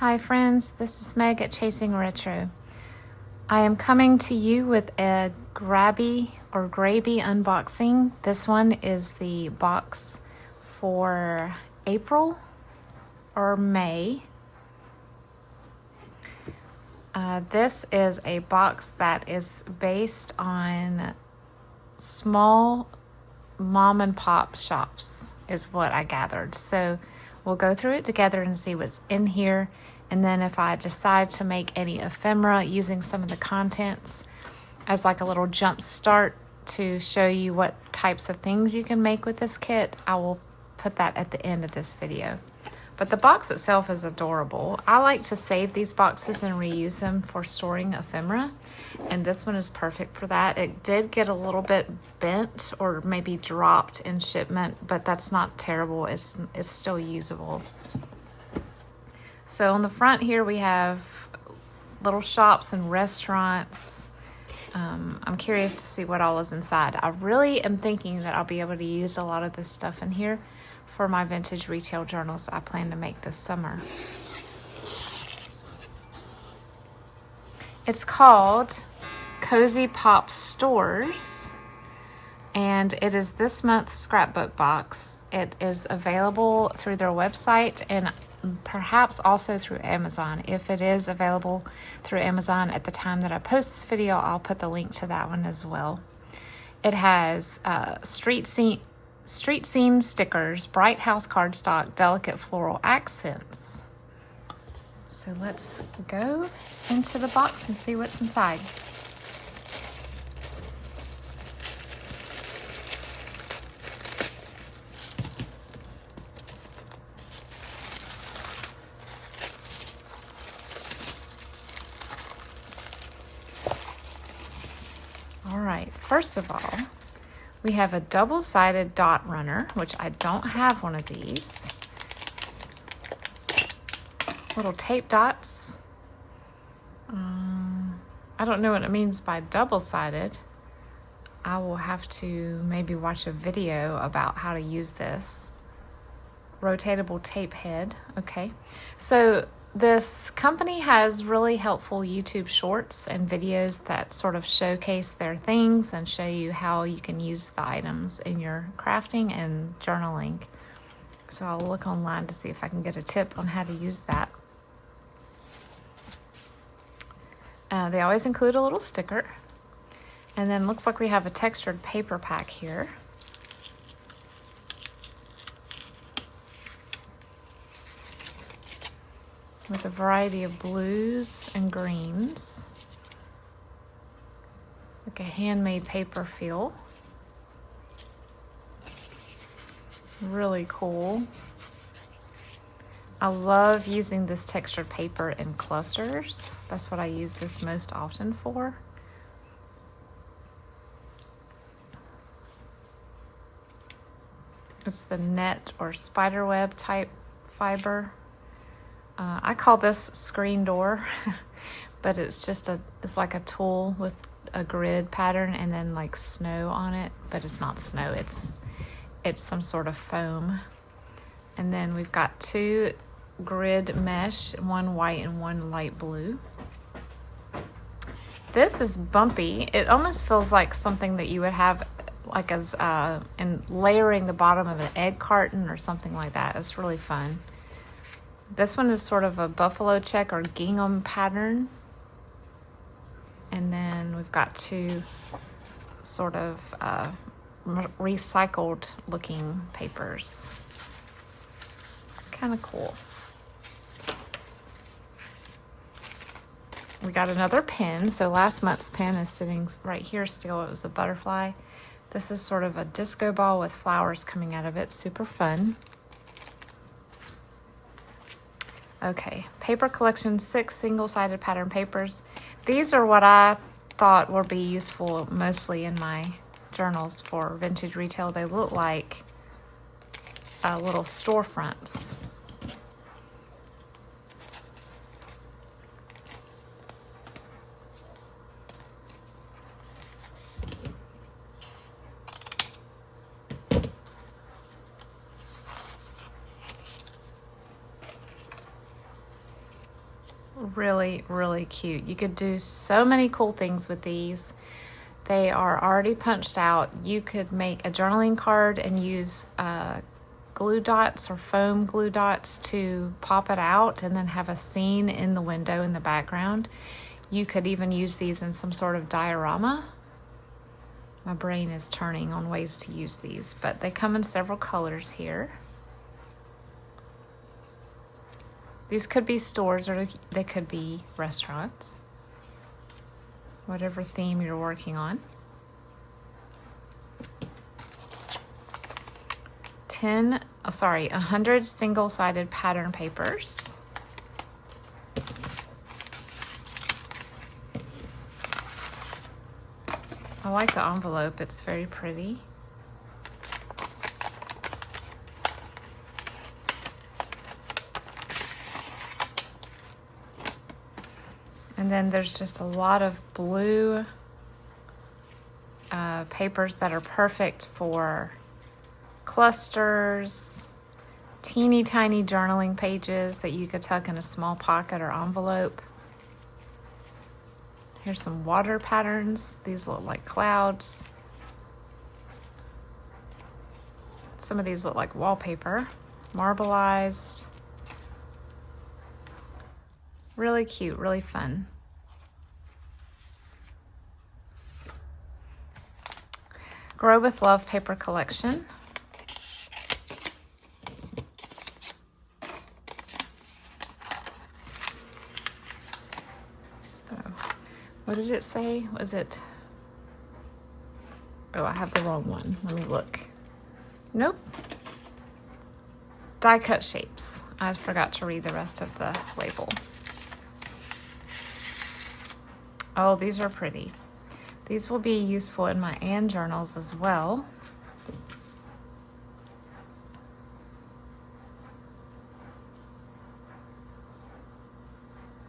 Hi friends, this is Meg at Chasing Retro. I am coming to you with a Grabie or Grabie unboxing. This one is the box for April or May. This is a box that is based on small mom and pop shops is what I gathered. So we'll go through it together and see what's in here. And then if I decide to make any ephemera using some of the contents as like a little jump start to show you what types of things you can make with this kit, I will put that at the end of this video. But the box itself is adorable. I like to save these boxes and reuse them for storing ephemera, and this one is perfect for that. It did get a little bit bent or maybe dropped in shipment, but that's not terrible. It's still usable. So on the front here we have little shops and restaurants. I'm curious to see what all is inside. I really am thinking that I'll be able to use a lot of this stuff in here for my vintage retail journals I plan to make this summer. It's called Cozy Pop Stores, and it is this month's scrapbook box. It is available through their website and perhaps also through Amazon. If it is available through Amazon at the time that I post this video, I'll put the link to that one as well. It has street scene stickers, bright house cardstock, delicate floral accents. So let's go into the box and see what's inside. All right, first of all, we have a double-sided dot runner, which I don't have one of these. Little tape dots. I don't know what it means by double-sided. I will have to maybe watch a video about how to use this. Rotatable tape head. Okay, so this company has really helpful YouTube shorts and videos that sort of showcase their things and show you how you can use the items in your crafting and journaling. So I'll look online to see if I can get a tip on how to use that. They always include a little sticker. And then looks like we have a textured paper pack here. With a variety of blues and greens. Like a handmade paper feel. Really cool. I love using this textured paper in clusters. That's what I use this most often for. It's the net or spider web type fiber. I call this screen door, but it's like a tool with a grid pattern and then like snow on it, but it's not snow, it's some sort of foam. And then we've got two grid mesh, one white and one light blue. This is bumpy. It almost feels like something that you would have like as in layering the bottom of an egg carton or something like that. It's really fun. This one is sort of a buffalo check or gingham pattern. And then we've got two sort of recycled looking papers. Kind of cool. We got another pen. So last month's pen is sitting right here still. It was a butterfly. This is sort of a disco ball with flowers coming out of it. Super fun. Okay, paper collection, 6 single-sided pattern papers. These are what I thought would be useful mostly in my journals for vintage retail. They look like little storefronts. Really, really cute. You could do so many cool things with these. They are already punched out. You could make a journaling card and use glue dots or foam glue dots to pop it out and then have a scene in the window in the background. You could even use these in some sort of diorama. My brain is turning on ways to use these, but they come in several colors here. These could be stores or they could be restaurants, whatever theme you're working on. 100 single-sided pattern papers. I like the envelope, it's very pretty. And then there's just a lot of blue papers that are perfect for clusters, teeny tiny journaling pages that you could tuck in a small pocket or envelope. Here's some water patterns. These look like clouds. Some of these look like wallpaper, marbleized. Really cute, really fun. Grow with Love paper collection. What did it say? Was it? Oh, I have the wrong one. Let me look. Nope. Die cut shapes. I forgot to read the rest of the label. Oh, these are pretty. These will be useful in my Anne journals as well.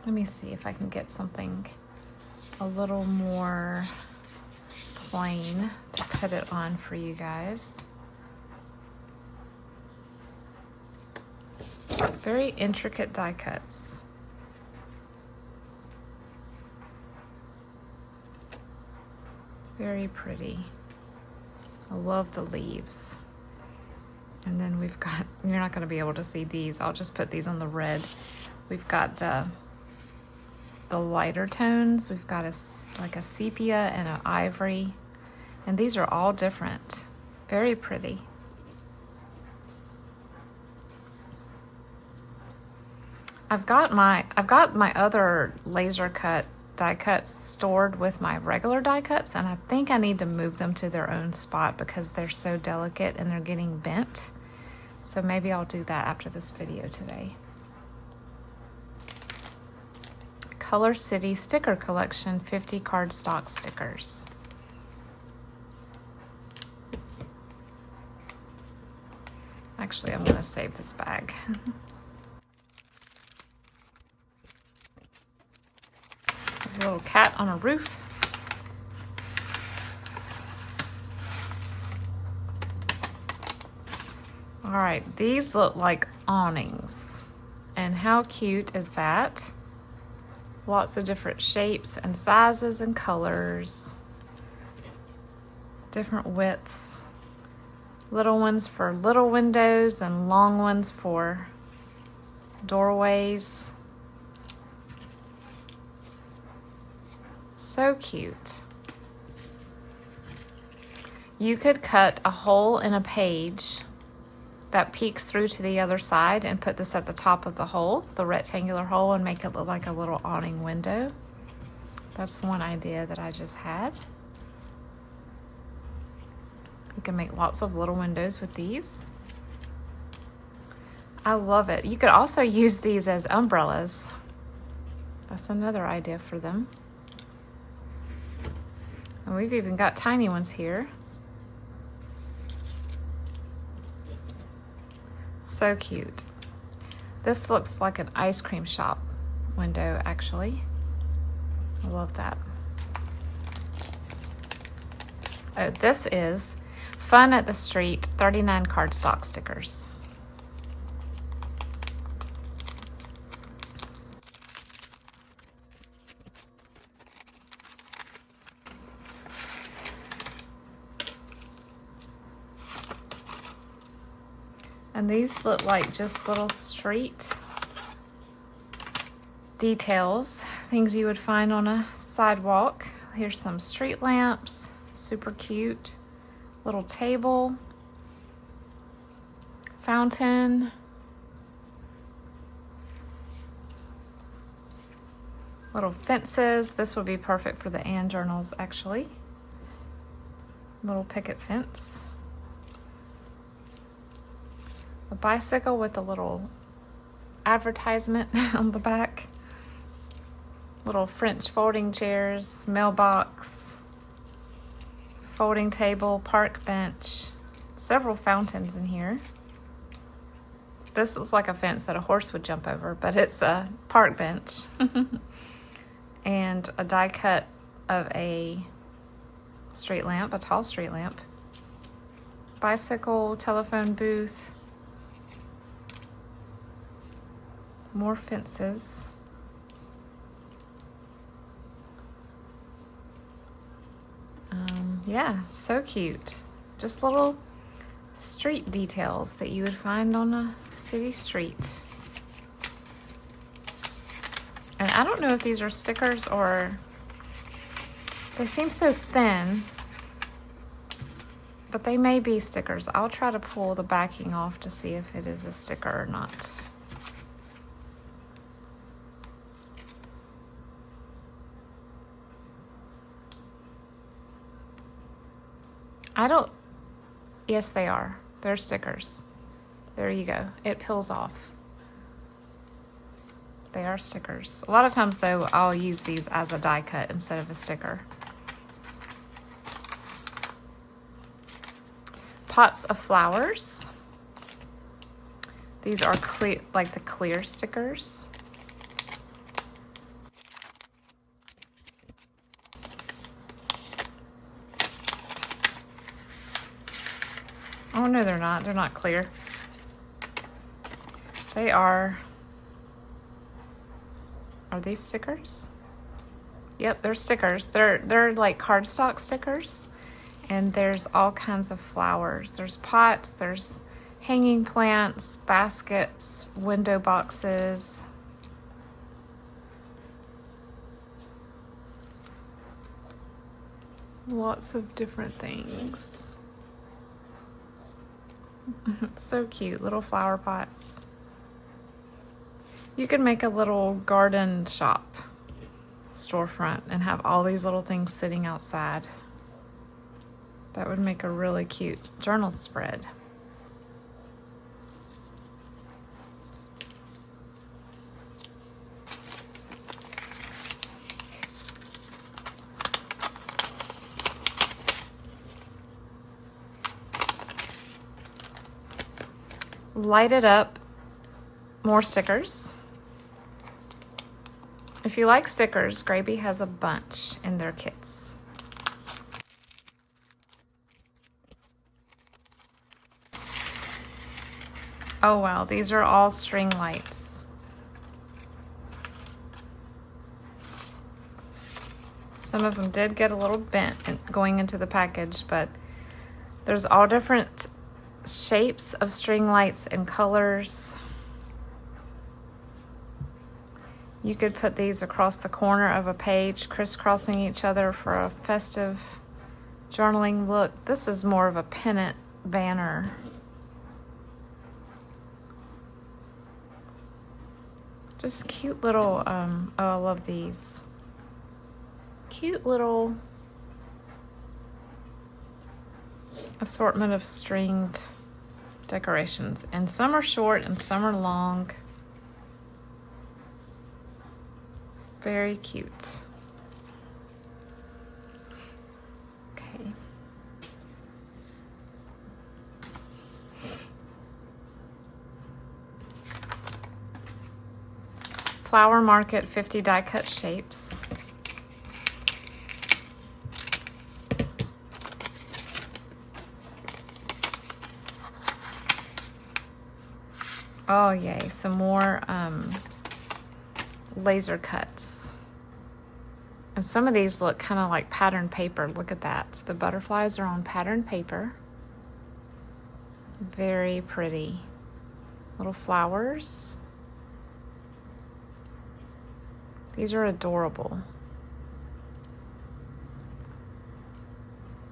Let me see if I can get something a little more plain to put it on for you guys. Very intricate die cuts. Very pretty. I love the leaves. And then we've got, you're not going to be able to see these. I'll just put these on the red. We've got the lighter tones. We've got like a sepia and an ivory. And these are all different. Very pretty. I've got my other laser cut die cuts stored with my regular die cuts, and I think I need to move them to their own spot because they're so delicate and they're getting bent. So maybe I'll do that after this video today. Color City Sticker Collection 50 cardstock stickers. Actually, I'm going to save this bag. There's a little cat on a roof. All right, these look like awnings. And how cute is that? Lots of different shapes and sizes and colors. Different widths. Little ones for little windows and long ones for doorways. So cute. You could cut a hole in a page that peeks through to the other side and put this at the top of the hole, the rectangular hole, and make it look like a little awning window. That's one idea that I just had. You can make lots of little windows with these. I love it. You could also use these as umbrellas. That's another idea for them. And we've even got tiny ones here. So cute. This looks like an ice cream shop window, actually. I love that. Oh, this is Fun at the Street 39 cardstock stickers. And these look like just little street details, things you would find on a sidewalk. Here's some street lamps, super cute. Little table, fountain, little fences. This would be perfect for the Ann journals, actually. Little picket fence. A bicycle with a little advertisement on the back. Little French folding chairs, mailbox, folding table, park bench, several fountains in here. This looks like a fence that a horse would jump over, but it's a park bench. And a die cut of a street lamp, a tall street lamp. Bicycle, telephone booth. More fences. Yeah, so cute. Just little street details that you would find on a city street. And I don't know if these are stickers or they seem so thin, but they may be stickers. I'll try to pull the backing off to see if it is a sticker or not. Yes, they are. They're stickers. There you go. It peels off. They are stickers. A lot of times, though, I'll use these as a die cut instead of a sticker. Pots of flowers. These are clear, like the clear stickers. Oh, no, they're not. They're not clear. They are these stickers? Yep, they're stickers. They're like cardstock stickers. And there's all kinds of flowers. There's pots, there's hanging plants, baskets, window boxes. Lots of different things. So cute, little flower pots. You could make a little garden shop storefront and have all these little things sitting outside. That would make a really cute journal spread. Light it up, more stickers. If you like stickers, Grabie has a bunch in their kits. Oh wow, these are all string lights. Some of them did get a little bent going into the package, but there's all different shapes of string lights and colors. You could put these across the corner of a page, crisscrossing each other for a festive journaling look. This is more of a pennant banner. Just cute little, oh, I love these. Cute little assortment of stringed decorations. And some are short and some are long. Very cute. Okay. Flower Market 50 die cut shapes. Oh yay, some more laser cuts. And some of these look kind of like patterned paper. Look at that. The butterflies are on patterned paper. Very pretty. Little flowers. These are adorable.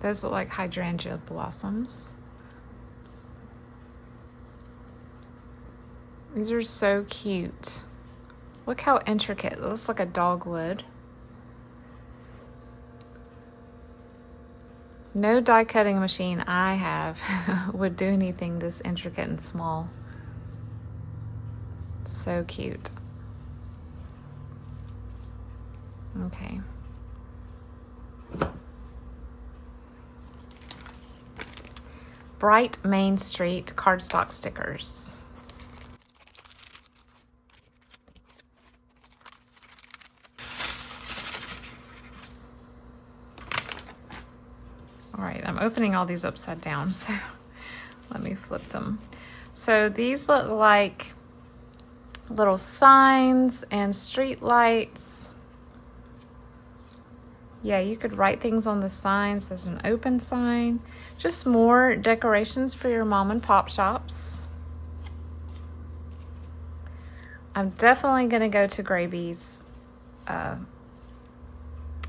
Those look like hydrangea blossoms. These are so cute. Look how intricate. It looks like a dogwood. No die cutting machine I have would do anything this intricate and small. So cute. Okay. Bright Main Street cardstock stickers. All right, I'm opening all these upside down, so let me flip them. So these look like little signs and street lights. Yeah, you could write things on the signs. There's an open sign. Just more decorations for your mom and pop shops. I'm definitely going to go to Grabie's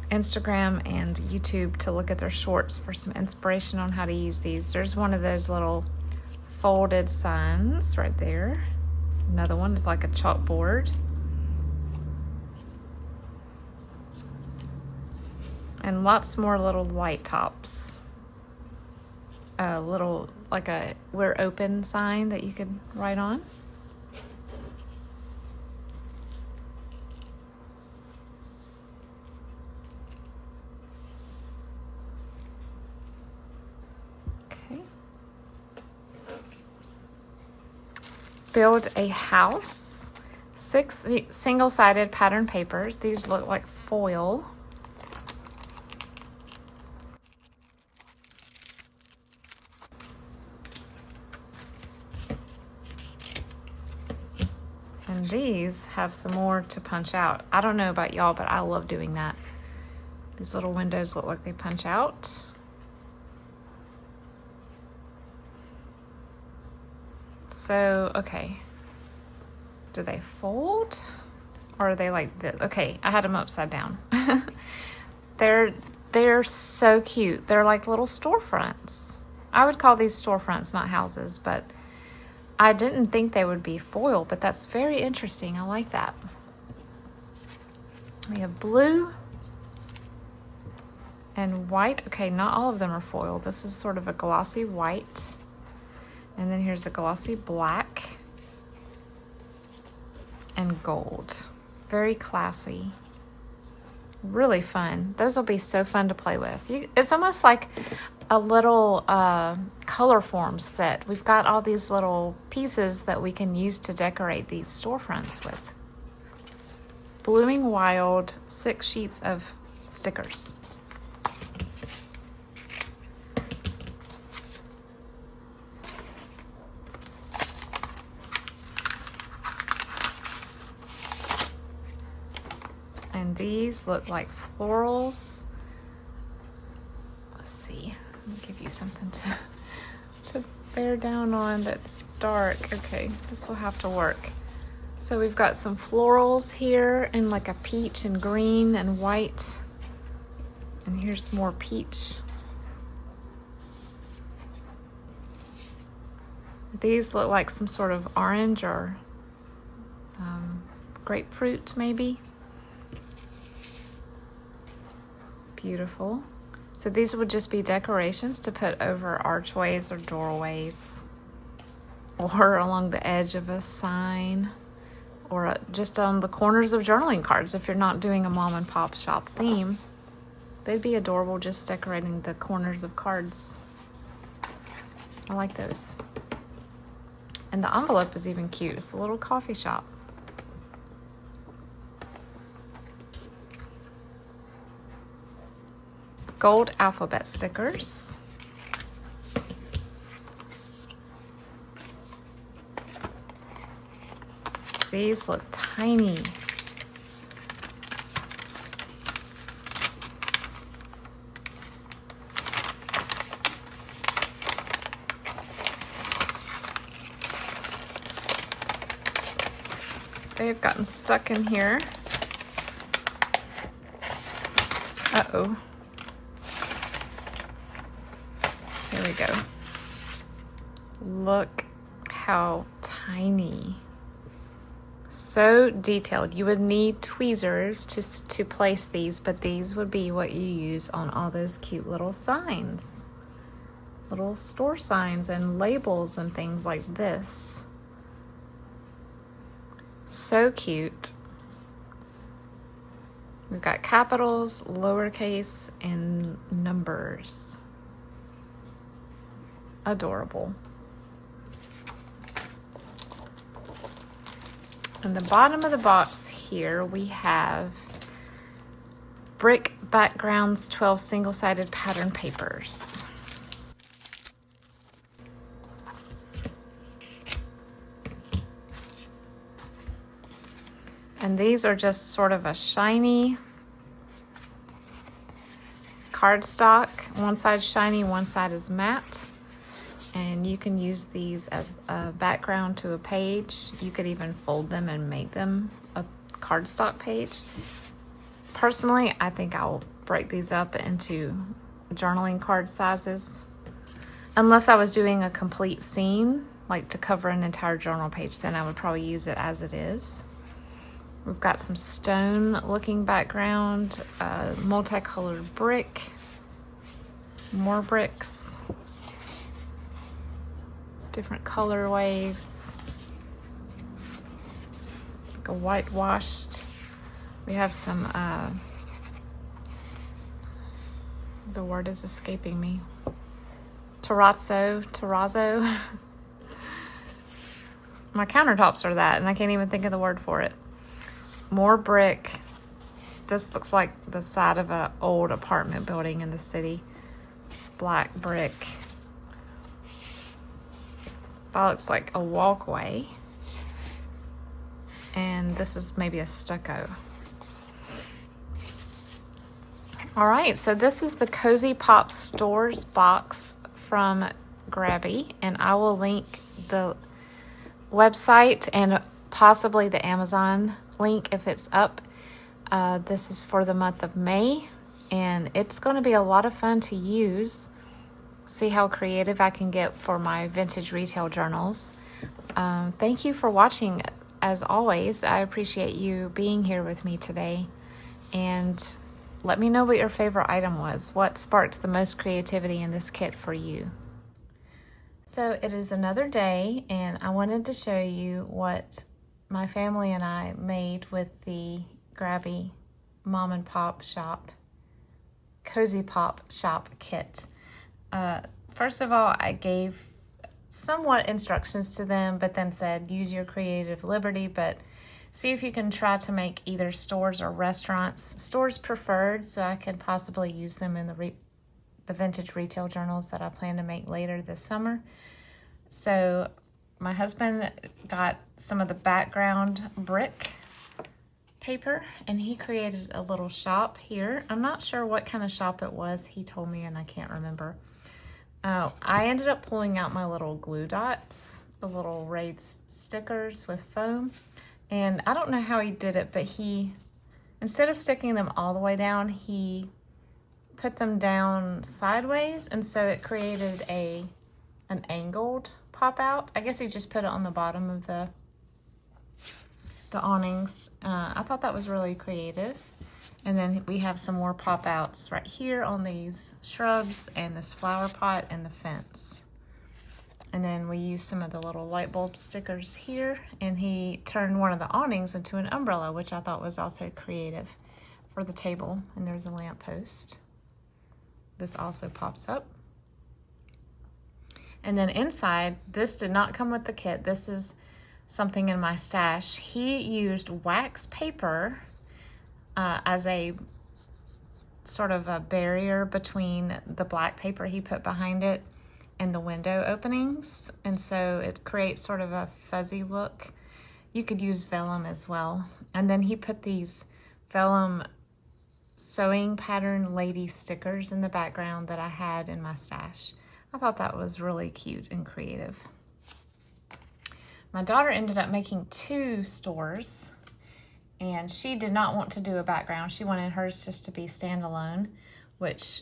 Instagram and YouTube to look at their shorts for some inspiration on how to use these. There's one of those little folded signs right there. Another one is like a chalkboard. And lots more little light tops. A little, like a "we're open" sign that you could write on. Okay. Build a house. 6 single-sided pattern papers. These look like foil. And these have some more to punch out. I don't know about y'all, but I love doing that. These little windows look like they punch out. So, okay. Do they fold? Or are they like this? Okay, I had them upside down. They're so cute. They're like little storefronts. I would call these storefronts, not houses, but I didn't think they would be foil, but that's very interesting. I like that. We have blue and white. Okay, not all of them are foil. This is sort of a glossy white. And then here's a glossy black and gold. Very classy. Really fun. Those will be so fun to play with. It's almost like a little color form set. We've got all these little pieces that we can use to decorate these storefronts with. Blooming Wild, 6 sheets of stickers. And these look like florals. Let's see. Let me give you something to bear down on that's dark. Okay, this will have to work. So we've got some florals here in like a peach and green and white. And here's more peach. These look like some sort of orange or grapefruit maybe. Beautiful. So these would just be decorations to put over archways or doorways, or along the edge of a sign, or just on the corners of journaling cards if you're not doing a mom and pop shop theme. They'd be adorable just decorating the corners of cards. I like those. And the envelope is even cute. It's a little coffee shop. Gold alphabet stickers. These look tiny. They've gotten stuck in here. Uh-oh. Here we go. Look how tiny. So detailed. You would need tweezers to place these, but these would be what you use on all those cute little signs. Little store signs and labels and things like this. So cute. We've got capitals, lowercase, and numbers. Adorable. In the bottom of the box here, we have Brick Backgrounds 12 single-sided pattern papers. And these are just sort of a shiny cardstock. One side's shiny, one side is matte. And you can use these as a background to a page. You could even fold them and make them a cardstock page. Personally, I think I'll break these up into journaling card sizes. Unless I was doing a complete scene, like to cover an entire journal page, then I would probably use it as it is. We've got some stone looking background, multicolored brick, more bricks, different color waves, like a whitewashed. We have some, the word is escaping me, terrazzo. My countertops are that, and I can't even think of the word for it. More brick. This looks like the side of an old apartment building in the city. Black brick. That looks like a walkway. And this is maybe a stucco. All right, so this is the Cozy Pop Stores box from Grabie, and I will link the website and possibly the Amazon link if it's up. This is for the month of May, and it's going to be a lot of fun to use. See how creative I can get for my vintage retail journals. Thank you for watching. As always, I appreciate you being here with me today, and let me know what your favorite item was. What sparked the most creativity in this kit for you? So it is another day, and I wanted to show you what my family and I made with the Grabie Mom and Pop Shop, Cozy Pop Shop kit. First of all, I gave somewhat instructions to them, but then said, use your creative liberty, but see if you can try to make either stores or restaurants. Stores preferred, so I could possibly use them in the vintage retail journals that I plan to make later this summer. So my husband got some of the background brick paper, and he created a little shop here. I'm not sure what kind of shop it was. He told me, and I can't remember. I ended up pulling out my little glue dots, the little raised stickers with foam. And I don't know how he did it, but he, instead of sticking them all the way down, he put them down sideways. And so it created an angled pop out. I guess he just put it on the bottom of the awnings. I thought that was really creative. And then we have some more pop outs right here on these shrubs and this flower pot and the fence. And then we used some of the little light bulb stickers here, and he turned one of the awnings into an umbrella, which I thought was also creative for the table. And there's a lamp post. This also pops up. And then inside, this did not come with the kit. This is something in my stash. He used wax paper as a sort of a barrier between the black paper he put behind it and the window openings. And so it creates sort of a fuzzy look. You could use vellum as well. And then he put these vellum sewing pattern lady stickers in the background that I had in my stash. I thought that was really cute and creative. My daughter ended up making 2 stores, and she did not want to do a background. She wanted hers just to be standalone, which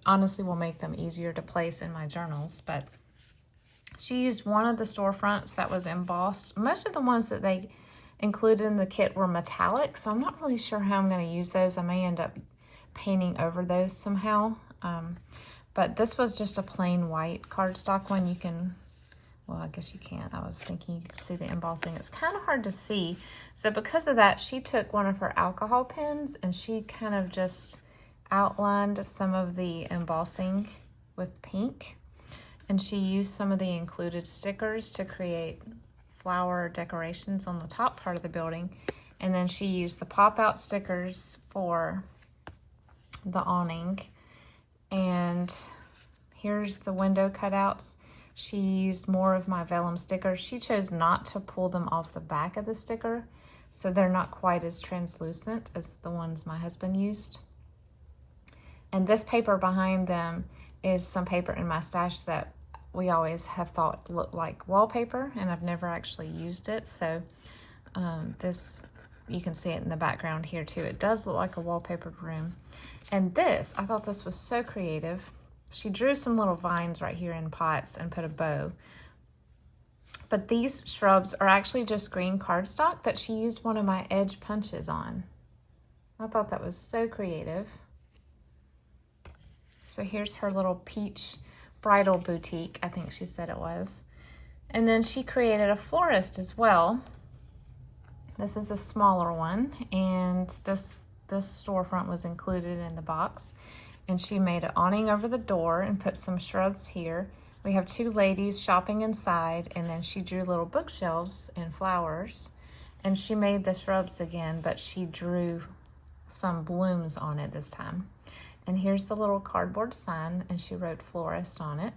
honestly will make them easier to place in my journals. But she used one of the storefronts that was embossed. Most of the ones that they included in the kit were metallic, so I'm not really sure how I'm going to use those. I may end up painting over those somehow. But this was just a plain white cardstock one. You can, well, I guess you can't. I was thinking you could see the embossing. It's kind of hard to see. So because of that, she took one of her alcohol pens and she kind of just outlined some of the embossing with pink. And she used some of the included stickers to create flower decorations on the top part of the building. And then she used the pop-out stickers for the awning. And here's the window cutouts. She used more of my vellum stickers. She chose not to pull them off the back of the sticker, so they're not quite as translucent as the ones my husband used. And this paper behind them is some paper in my stash that we always have thought looked like wallpaper, and I've never actually used it. So this, you can see it in the background here too. It does look like a wallpapered room. And this, I thought this was so creative. She drew some little vines right here in pots and put a bow. But these shrubs are actually just green cardstock that she used one of my edge punches on. I thought that was so creative. So here's her little peach bridal boutique, I think she said it was. And then she created a florist as well. This is a smaller one, and this storefront was included in the box. And she made an awning over the door and put some shrubs here. We have 2 ladies shopping inside, and then she drew little bookshelves and flowers. And she made the shrubs again, but she drew some blooms on it this time. And here's the little cardboard sign, and she wrote florist on it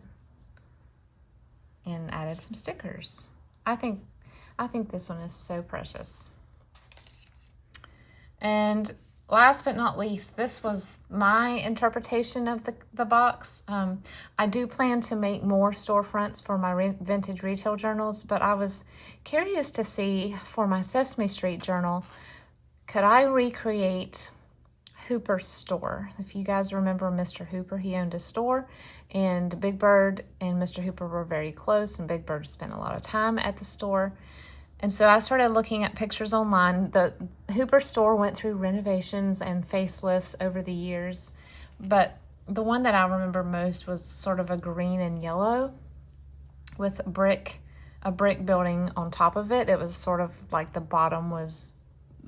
and added some stickers. I think this one is so precious. And last but not least, this was my interpretation of the box. I do plan to make more storefronts for my vintage retail journals, but I was curious to see for my Sesame Street journal, could I recreate Hooper's store? If you guys remember Mr. Hooper, he owned a store, and Big Bird and Mr. Hooper were very close, and Big Bird spent a lot of time at the store. And so I started looking at pictures online. The Hooper store went through renovations and facelifts over the years, but the one that I remember most was sort of a green and yellow with a brick building on top of it. It was sort of like the bottom was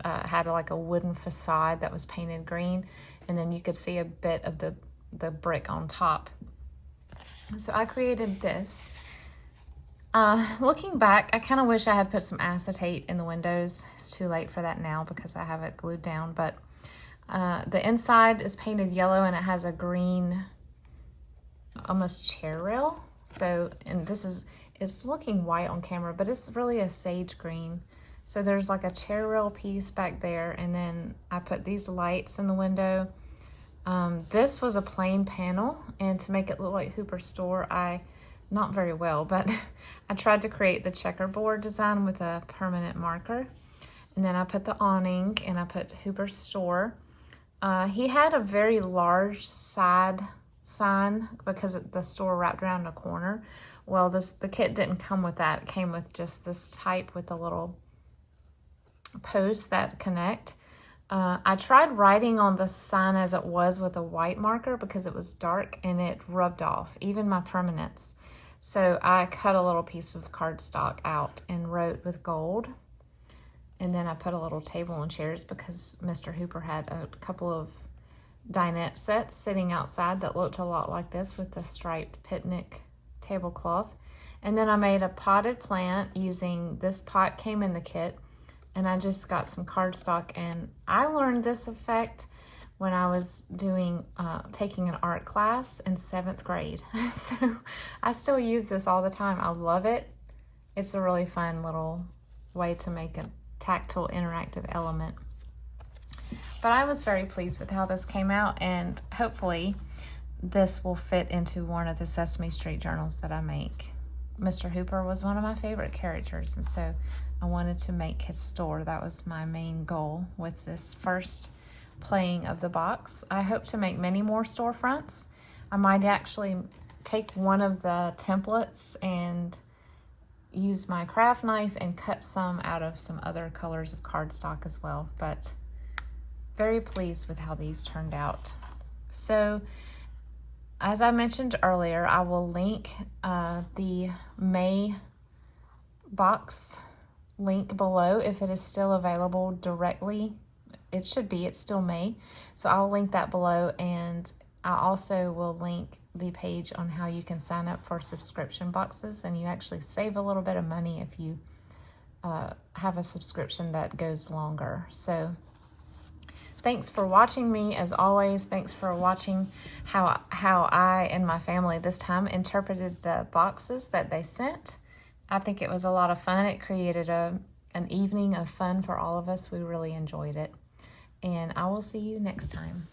had like a wooden facade that was painted green, and then you could see a bit of the brick on top. So I created this. Looking back, I kind of wish I had put some acetate in the windows. It's too late for that now because I have it glued down, but the inside is painted yellow and it has a green, almost chair rail. So, and it's looking white on camera, but it's really a sage green. So there's like a chair rail piece back there, and then I put these lights in the window. This was a plain panel, and to make it look like Hooper's store, not very well, but I tried to create the checkerboard design with a permanent marker. And then I put the awning, and I put Hooper's store. He had a very large side sign because the store wrapped around a corner. Well, the kit didn't come with that. It came with just this type with a little posts that connect. I tried writing on the sign as it was with a white marker because it was dark and it rubbed off, even my permanents. So I cut a little piece of cardstock out and wrote with gold. And then I put a little table and chairs because Mr. Hooper had a couple of dinette sets sitting outside that looked a lot like this with the striped picnic tablecloth. And then I made a potted plant using, this pot came in the kit, and I just got some cardstock, and I learned this effect when I was doing taking an art class in 7th grade. So I still use this all the time. I love it. It's a really fun little way to make a tactile interactive element. But I was very pleased with how this came out, and hopefully this will fit into one of the Sesame Street journals that I make. Mr. Hooper was one of my favorite characters, and so I wanted to make his store. That was my main goal with this first playing of the box. I hope to make many more storefronts. I might actually take one of the templates and use my craft knife and cut some out of some other colors of cardstock as well, but very pleased with how these turned out. So as I mentioned earlier, I will link the May box link below if it is still available directly. It should be, it's still May. So I'll link that below, and I also will link the page on how you can sign up for subscription boxes, and you actually save a little bit of money if you have a subscription that goes longer. So thanks for watching me, as always. Thanks for watching how I and my family this time interpreted the boxes that they sent. I think it was a lot of fun. It created an evening of fun for all of us. We really enjoyed it. And I will see you next time.